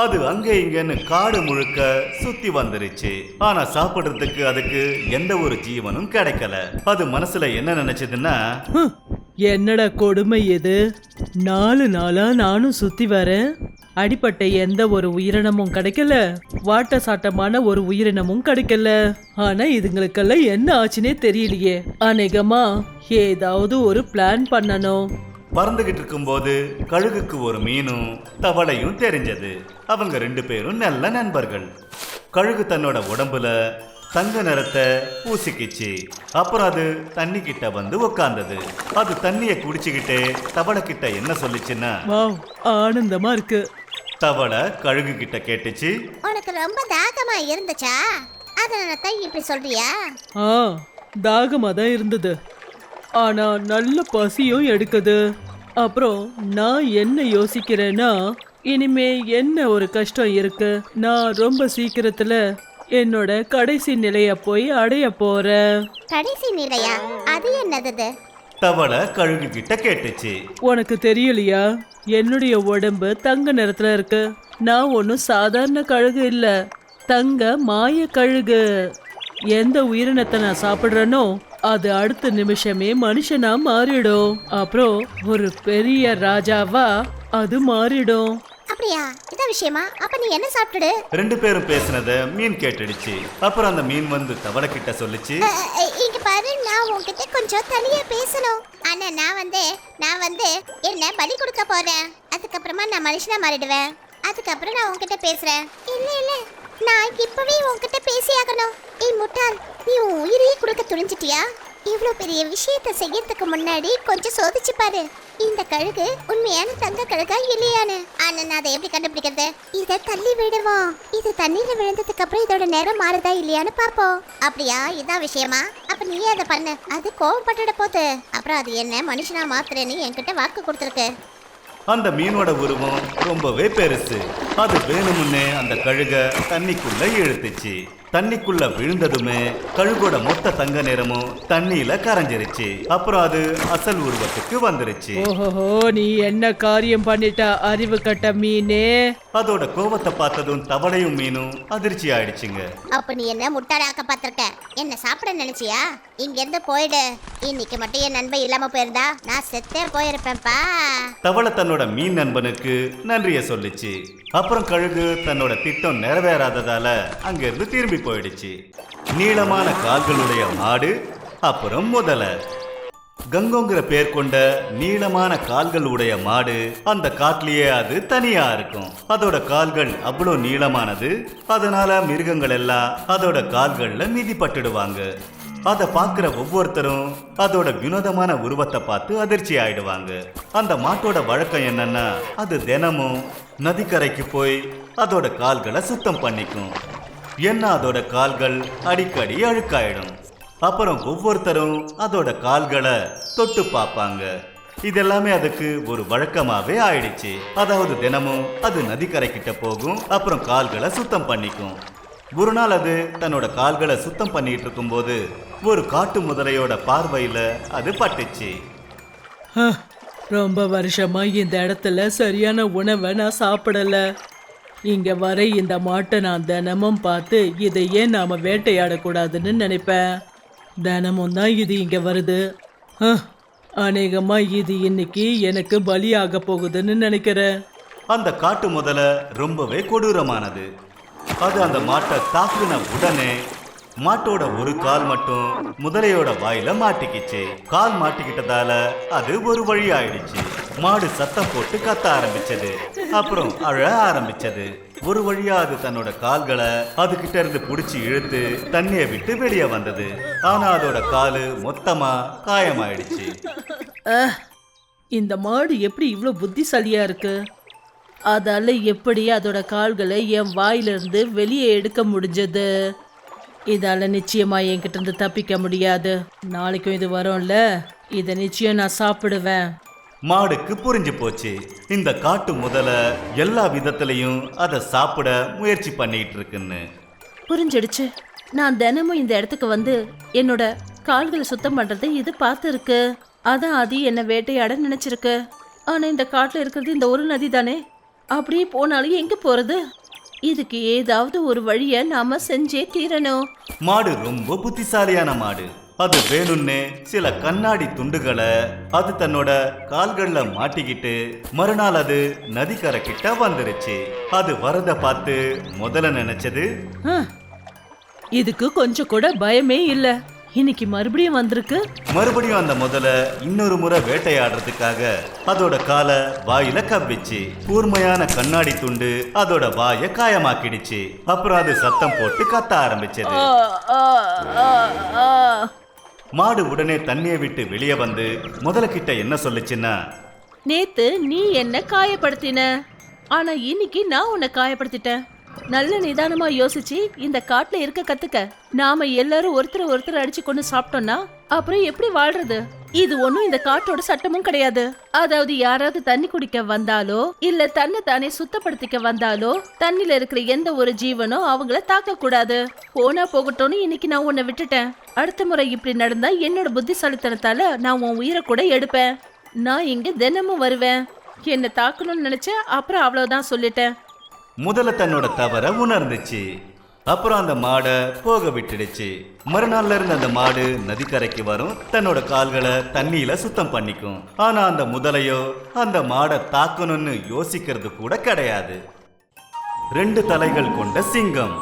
S2: அது அங்க இங்கன்னு காடு முழுக்க சுத்தி வந்துருச்சு. ஆனா சாப்பிடுறதுக்கு அதுக்கு எந்த ஒரு ஜீவனும் கிடைக்கல. அது மனசுல என்ன நினைச்சதுன்னா,
S6: என்னடா கொடுமை இது, 4 நாளா நானும் சுத்தி வரேன், அடிப்பட்ட எந்த ஒரு உயிரினமும் கிடைக்கல, வாட்ட சாட்டமான ஒரு உயிரினமும் கிடைக்கல. ஆனா இதுங்களுக்கெல்லாம் என்ன ஆச்சுன்னே தெரியலையே. அநேகமா ஏதாவது ஒரு பிளான் பண்ணணும்.
S2: பறந்துகிட்டு இருக்கும்போது கழுகுக்கு ஒரு மீனும் தவளையும் தெரிஞ்சது. அவங்க 2 பேரும் நல்ல நண்பர்கள். கழுகு தன்னோட உடம்புல தங்க நிறத்தை பூசிக்கிச்சு. அப்புறம் அது தண்ணி கிட்ட வந்து உக்காந்தது. அது தண்ணிய குடிச்சுக்கிட்டே தவளை கிட்ட என்ன சொல்லிச்சுன்னா,
S6: வாவ், ஆனந்தமா இருக்கு.
S2: தவளை கழுகு கிட்ட கேட்டுச்சு,
S3: உனக்கு ரொம்ப தாகமா இருந்துச்சா? அதனால தான் இப்படி சொல்றியா?
S6: ஆ, தாகமா தான் இருந்தது, ஆனா நல்ல பசியும் எடுக்குது. அப்புறம் நான் என்ன யோசிக்கிறேன்னா, இனிமே என்ன ஒரு கஷ்டம் இருக்கு, நான் ரொம்ப சீக்கிரத்துல என்னோட கடைசி நிலைய போய் அடைய போறேன்.
S3: கடைசி நிலையா? அது என்னது?
S2: தவளை கழுகு கிட்ட கேட்டுச்சு.
S6: உனக்கு தெரியலையா, என்னுடைய உடம்பு தங்க நிறத்துல இருக்கு. நான் ஒன்றும் சாதாரண கழுகு இல்ல, தங்க மாய கழுகு. எந்த உயிரினத்தை நான் சாப்பிடுறேனோ அது அடுத்த நிமிஷமே மனுஷனா மாறிடும். அப்புறம் ஒரு பெரிய ராஜாவா அது மாறிடும்.
S3: அப்படியா? இதான் விஷயமா? அப்ப நீ என்ன சாப்பிட்டுடு?
S2: 2 பேரும் பேசினத மீன் கேட்டுடுச்சு. அப்புறம் அந்த மீன் வந்து தவளை கிட்ட சொல்லிச்சு,
S3: இங்க பாரு, நான் உன்கிட்ட கொஞ்சம் தனியா பேசணும். ஆனா நான் வந்து என்ன பலி கொடுக்க போறேன். அதுக்கப்புறமா நான் மனுஷனா மாறிடுவேன். அதுக்கப்புறம் நான் உன்கிட்ட பேசுறேன். இல்ல நான் இப்பவே உன்கிட்ட பேசியாகணும். ஏய் முட்டாள், நீ உன் உயிரையே கொடுக்க துணிஞ்சிட்டியா? இவ்வளோ பெரிய விஷயத்தை செய்யறதுக்கு முன்னாடி கொஞ்சம் சோதிச்சு பாரு, இந்த கழுகு உண்மையான தங்க கழுகா இல்லையான்னு. ஆனா நான் அதை எப்படி கண்டுபிடிக்கிறது? இதை தள்ளி விடுவோம். இது தண்ணீர்ல விழுந்ததுக்கு அப்புறம் இதோட நேரம் மாறுதா இல்லையான்னு பார்ப்போம். அப்படியா? இதான் விஷயமா? அப்ப நீயே அதை பண்ணு. அது கோவப்பட்டுட போகுது. அப்புறம் அது என்ன மனுஷனா மாத்துறேன்னு என்கிட்ட வாக்கு கொடுத்துருக்கு.
S2: அந்த மீனோட உருவம் ரொம்பவே பெருசு. அது வேணுமுன்னே அந்த கழுக தண்ணிக்குள்ள இழுத்துச்சு. தண்ணிக்குள்ள விழுந்ததுமே கழுகோட மொத்த தங்க நிறமும் தண்ணியில கரைஞ்சிருச்சு. அப்புறம் அது அசல் உருவத்துக்கு வந்துருச்சு.
S6: ஓஹோ, நீ என்ன காரியம் பண்ணிட்ட அறிவு கட்ட மீனே.
S2: அதோட கோபத்தை பார்த்ததும் தவளையும் மீனும் அதிர்ச்சி ஆயிடுச்சுங்க.
S3: அப்ப நீ என்ன முட்டாளாக்க பார்த்திருக்க? என்ன சாப்பிட நினைச்சியா? இங்க இருந்து போயிடு. இன்னைக்கு மட்டும் என் நண்பன் இல்லாம போயிருந்தா நான் செத்தே போயிருப்பேன்ப்பா.
S2: தவளை தன்னோட மீன் நண்பனுக்கு நன்றிய சொல்லிச்சு. அப்புறம் கழுகு தன்னோட திட்டம் நிறைவேறாததால அங்கிருந்து திரும்பி போயிடுச்சு. நீளமான கால்களுடைய மாடு, அப்புறம் முதலை. கங்கோங்கிற பேர் கொண்ட நீளமான கால்கள் உடைய மாடு அந்த காட்டிலேயே அது தனியா இருக்கும். அதோட கால்கள் அவ்வளோ நீளமானது. அதனால மிருகங்கள் எல்லாம் அதோட கால்கள்ல மிதிப்பட்டுடுவாங்க. அதை பார்க்குற ஒவ்வொருத்தரும் அதோட வினோதமான உருவத்தை பார்த்து அதிர்ச்சி ஆயிடுவாங்க. அந்த மாட்டோட வழக்கம் என்னன்னா, அது தினமும் நதிக்கரைக்கு போய் அதோட கால்களை சுத்தம் பண்ணிக்கும். என்ன அதோட கால்கள் அடிக்கடி அழுக்காயிடும். அப்புறம் ஒவ்வொருத்தரும் அதோட கால்களை தொட்டு பார்ப்பாங்க. இதெல்லாமே அதுக்கு ஒரு வழக்கமாவே ஆயிடுச்சு. அதாவது தினமும் அது நதிக்கரை கிட்ட போகும், அப்புறம் கால்களை சுத்தம் பண்ணிக்கும். ஒரு நாள் அது தன்னோட கால்களை சுத்தம் பண்ணிட்டு இருக்கும்போது ஒரு காட்டு முதலையோட பார்வையில அது பட்டுச்சு.
S6: ரொம்ப வருஷமா இந்த இடத்துல சரியான உணவை நான் சாப்பிடல. இங்க வர இந்த மாட்டை நான் தினமும் பார்த்து இதை ஏன் நாம வேட்டையாடக்கூடாதுன்னு நினைப்பேன். தினமும் தான் இது இங்க வருது. அநேகமா இது இன்னைக்கு எனக்கு பலியாக போகுதுன்னு நினைக்கிறேன்.
S2: அந்த காட்டு முதலை ரொம்பவே கொடூரமானது. அது அந்த மாட்டை தாக்குன உடனே மாட்டோட ஒரு கால் மட்டும் முதலையோட வாயில மாட்டிக்கிச்சு. கால் மாட்டிக்கிட்டதால அது ஒரு வழி ஆயிடுச்சு. மாடு சத்தம் போட்டு கத்த ஆரம்பிச்சது, அப்புறம் அழ ஆரம்பிச்சது. ஒரு வழியா அது தன்னோட கால்களை அதுகிட்ட இருந்து புடிச்சு இழுத்து தண்ணியை விட்டு வெளியே வந்தது. ஆனா அதோட காலு மொத்தமா காயமாயிடுச்சு.
S6: இந்த மாடு எப்படி இவ்வளோ புத்திசாலியா இருக்கு? அதால எப்படி அதோட கால்களை என் வாயிலிருந்து வெளியே எடுக்க முடிஞ்சது? இதால நிச்சயமா என்கிட்ட இருந்து தப்பிக்க முடியாது. நாளைக்கும் இது வரும்ல, இதை நிச்சயம் நான் சாப்பிடுவேன்.
S2: மாடுக்கு புரிஞ்சு போச்சு, இந்த காட்டு முதல எல்லா விதத்திலையும் அதை சாப்பிட முயற்சி பண்ணிட்டு இருக்குன்னு.
S5: புரிஞ்சிடுச்சு. நான் தினமும் இந்த இடத்துக்கு வந்து என்னோட கால்களை சுத்தம் பண்றதை இது பார்த்துருக்கு. அதான் அது என்ன வேட்டையாட நினைச்சிருக்கு. ஆனா இந்த காட்டுல இருக்கிறது இந்த ஒரு நதி தானே. அப்படியே போனாலும் எங்க போறது? இதுக்கு ஏதாவது ஒரு வழிய நாம செஞ்சே தீரணும்.
S2: மாடு ரொம்ப புத்திசாலியான மாடு. அது வேணும்னே சில கண்ணாடி துண்டுகளை அது தன்னோட கால்கள்ல மாட்டிக்கிட்டு மறுநாள் அது நதிக்கரை கிட்ட வந்துருச்சு. அது வரத பார்த்து முதல்ல நினைச்சது,
S6: இதுக்கு கொஞ்சம் கூட பயமே இல்ல. இன்னைக்கு மறுபடியும் வந்திருக்கு.
S2: மறுபடியும் அந்த முதல்ல இன்னொரு முறை வேட்டையாடுறதுக்காக அதோட காலை வாயில கவ்விச்சு. கூர்மையான கண்ணாடி துண்டு அதோட வாயை காயமாக்கிடுச்சு. அப்புறம் அது சத்தம் போட்டு கத்த ஆரம்பிச்சது. மாடு உடனே தண்ணியை விட்டு வெளியே வந்து முதல்ல கிட்ட என்ன சொல்லுச்சுன்னா,
S5: நேத்து நீ என்ன காயப்படுத்தின, ஆனா இன்னைக்கு நான் உன்னை காயப்படுத்திட்டேன். நல்ல நிதானமா யோசிச்சு இந்த காட்டுல இருக்க கத்துக்க. நாம எல்லாரும் ஒருத்தர் அடிச்சு கொண்டு சாப்பிட்டோம்னா அப்புறம் எப்படி வாழ்றது? இது ஒண்ணும் இந்த காட்டோட சட்டமும் கிடையாது. அதாவது யாராவது தண்ணி குடிக்க வந்தாலோ இல்ல தன்னை தானே சுத்தப்படுத்திக்க வந்தாலோ தண்ணில இருக்கிற எந்த ஒரு ஜீவனோ அவங்கள தாக்க கூடாது. போனா போகட்டும்னு இன்னைக்கு நான் உன்னை விட்டுட்டேன். அடுத்த முறை இப்படி நடந்தா என்னோட புத்திசாலித்தனத்தால நான் உன் உயிரை கூட எடுப்பேன். நான் இங்க தினமும் வருவேன். என்ன தாக்கணும்னு நினைச்சேன், அப்புறம் அவ்வளவுதான் சொல்லிட்டேன்.
S2: முதல்ல தன்னோட தவற உணர்ந்துச்சு. அப்புறம் அந்த மாடை போக விட்டுடுச்சு. மறுநாள்ல இருந்து அந்த மாடு நதிக்கரைக்கு வரும், தன்னோட கால்களை தண்ணியில சுத்தம் பண்ணிக்கும். ஆனா அந்த முதலையோ அந்த மாடை தாக்கணும்னு யோசிக்கிறது கூட கிடையாது. 2 தலைகள் கொண்ட சிங்கம்.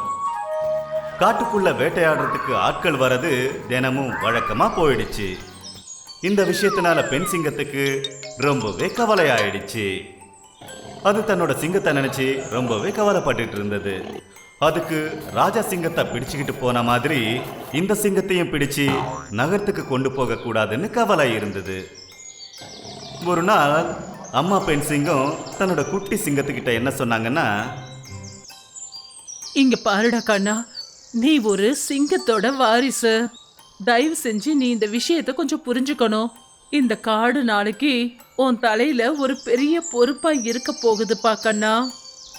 S2: காட்டுக்குள்ள வேட்டையாடுறதுக்கு ஆட்கள் வரது தினமும் வழக்கமா போயிடுச்சு. இந்த விஷயத்தினால பெண் சிங்கத்துக்கு ரொம்பவே கவலையாயிடுச்சு. அது தன்னோட சிங்கத்தை நினைச்சு ரொம்பவே கவலைப்பட்டுட்டு இருந்தது. அதுக்கு ராஜா சிங்கத்தை பிடிச்சுக்கிட்டு போன மாதிரி இந்த சிங்கத்தையும் பிடிச்சு நகரத்துக்கு கொண்டு போக கூடாதுன்னு கவலை இருந்தது. ஒரு நாள் அம்மா பெண் சிங்கம் தன்னோட குட்டி சிங்கத்துக்கிட்ட என்ன சொன்னாங்கன்னா,
S6: இங்க பாருடா கண்ணா, நீ ஒரு சிங்கத்தோட வாரிசு. தயவு செஞ்சு நீ இந்த விஷயத்த கொஞ்சம் புரிஞ்சுக்கணும். இந்த காடு நாளைக்கு உன் தலையில ஒரு பெரிய பொறுப்பா இருக்க போகுதுப்பா கண்ணா.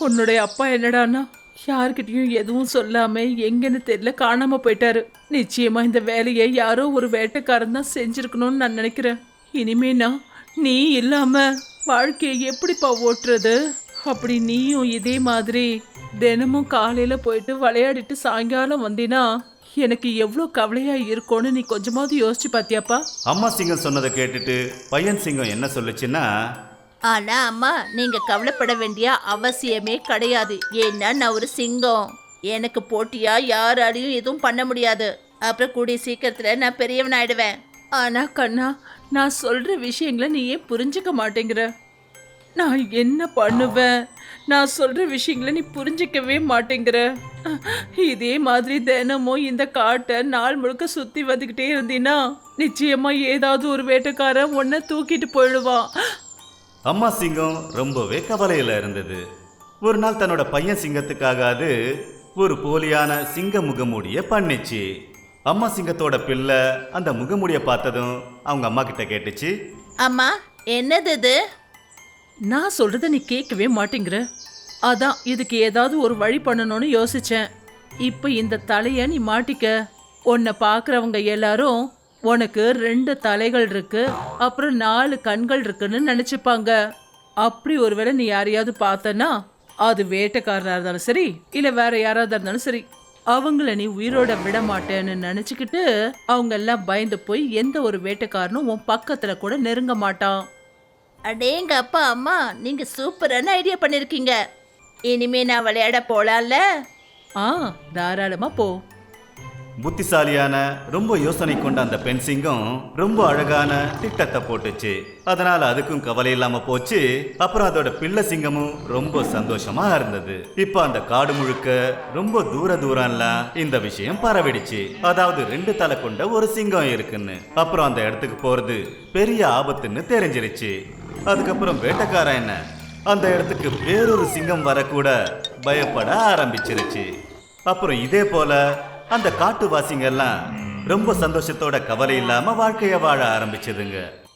S6: உன்னுடைய அப்பா என்னடானா யார்கிட்டயும் எதுவும் சொல்லாம எங்கன்னு தெரியல காணாம போயிட்டாரு. நிச்சயமா இந்த வேலையை யாரோ ஒரு வேட்டைக்காரன் தான் செஞ்சிருக்கணும்னு நான் நினைக்கிறேன். இனிமே நான் நீ இல்லாம வாழ்க்கையை எப்படிப்பா ஓட்டுறது? அப்படி நீயும் இதே மாதிரி தினமும் காலையில போயிட்டு விளையாடிட்டு சாயங்காலம் வந்தீனா எனக்கு எவ்வளோ கவலையா இருக்கும்னு நீ கொஞ்சமாவது யோசிச்சு பாத்தியாப்பா?
S2: அம்மா சிங்கம் சொன்னதை கேட்டுட்டு பையன் சிங்கம் என்ன சொல்லுச்சுன்னா,
S5: ஆனா அம்மா, நீங்க கவலைப்பட வேண்டிய அவசியமே கிடையாது. ஏன்னா நான் ஒரு சிங்கம். எனக்கு போட்டியா யாராலையும் எதுவும் பண்ண முடியாது. அப்புறம் கூடிய சீக்கிரத்துல நான் பெரியவன் ஆயிடுவேன்.
S6: ஆனா கண்ணா, நான் சொல்ற விஷயங்களை நீ ஏன் புரிஞ்சுக்க மாட்டேங்கிற? நான் என்ன பண்ணுவேன்? நான் சொல்ற விஷயங்களை நீ புரிஞ்சிக்கவே மாட்டேங்கிற. இதே மாதிரி தினமும் இந்த காட்டை நாள் முழுக்க சுத்தி வந்துகிட்டே இருந்தீன்னா நிச்சயமா ஏதாவது ஒரு வேட்டைக்காரன் உன்னை தூக்கிட்டு போயிடுவான்.
S2: அம்மா சிங்கம் ரொம்பவே கவலையில இருந்தது. ஒரு நாள் தன்னோட பையன் சிங்கத்துக்காக அது ஒரு போலியான சிங்க முகமூடிய பண்ணிச்சு. அம்மா சிங்கத்தோட பிள்ளை அந்த முகமூடிய பார்த்ததும் அவங்க அம்மா கிட்ட கேட்டுச்சு,
S5: அம்மா என்னது இது?
S6: நான் சொல்றத நீ கேட்கவே மாட்டேங்கிற. அதான் இதுக்கு ஏதாவது ஒரு வழி பண்ணணும்னு யோசிச்சேன். இப்ப இந்த தலைய நீ மாட்டிக்க. உன்னை பாக்குறவங்க எல்லாரும் உனக்கு 2 தலைகள் இருக்கு, அப்புறம் 4 கண்கள் இருக்குன்னு நினைச்சுப்பாங்க. அப்படி ஒருவேளை நீ யாரையாவது பார்த்தனா, அது வேட்டைக்காரனா இருந்தாலும் சரி இல்ல வேற யாராவது இருந்தாலும் சரி, அவங்கள நீ உயிரோட விட மாட்டேன்னு நினைச்சுக்கிட்டு அவங்க எல்லாம் பயந்து போய் எந்த ஒரு வேட்டைக்காரனும் உன் பக்கத்துல கூட நெருங்க மாட்டான்.
S5: அடேங்க அப்பா, அம்மா நீங்க சூப்பரான ஐடியா பண்ணிருக்கீங்க. இனிமே நான் விளையாட போலாம்ல?
S6: ஆ, தாராளமா போ.
S2: புத்திசாலியான ரொம்ப யோசனை கொண்ட அந்த பெண் சிங்கம் ரொம்ப அழகான திட்டத்தை போட்டுச்சு. அதனால அதுக்கும் கவலை இல்லாம போச்சு. அப்புறம் அதோட பிள்ளை சிங்கமும் ரொம்ப சந்தோஷமா இருந்தது. இப்ப அந்த காடு முழுக்க ரொம்ப தூரம்லாம் இந்த விஷயம் பரவிடுச்சு. அதாவது 2 தலை கொண்ட ஒரு சிங்கம் இருக்குன்னு. அப்புறம் அந்த இடத்துக்கு போறது பெரிய ஆபத்துன்னு தெரிஞ்சிருச்சு. அதுக்கப்புறம் வேட்டைக்காரன் என்ன அந்த இடத்துக்கு வேறொரு சிங்கம் வரக்கூட பயப்பட ஆரம்பிச்சிருச்சு. அப்புறம் இதே போல அந்த காட்டுவாசிங்கெல்லாம் ரொம்ப சந்தோஷத்தோட கவலை இல்லாம வாழ்க்கைய வாழ ஆரம்பிச்சதுங்க.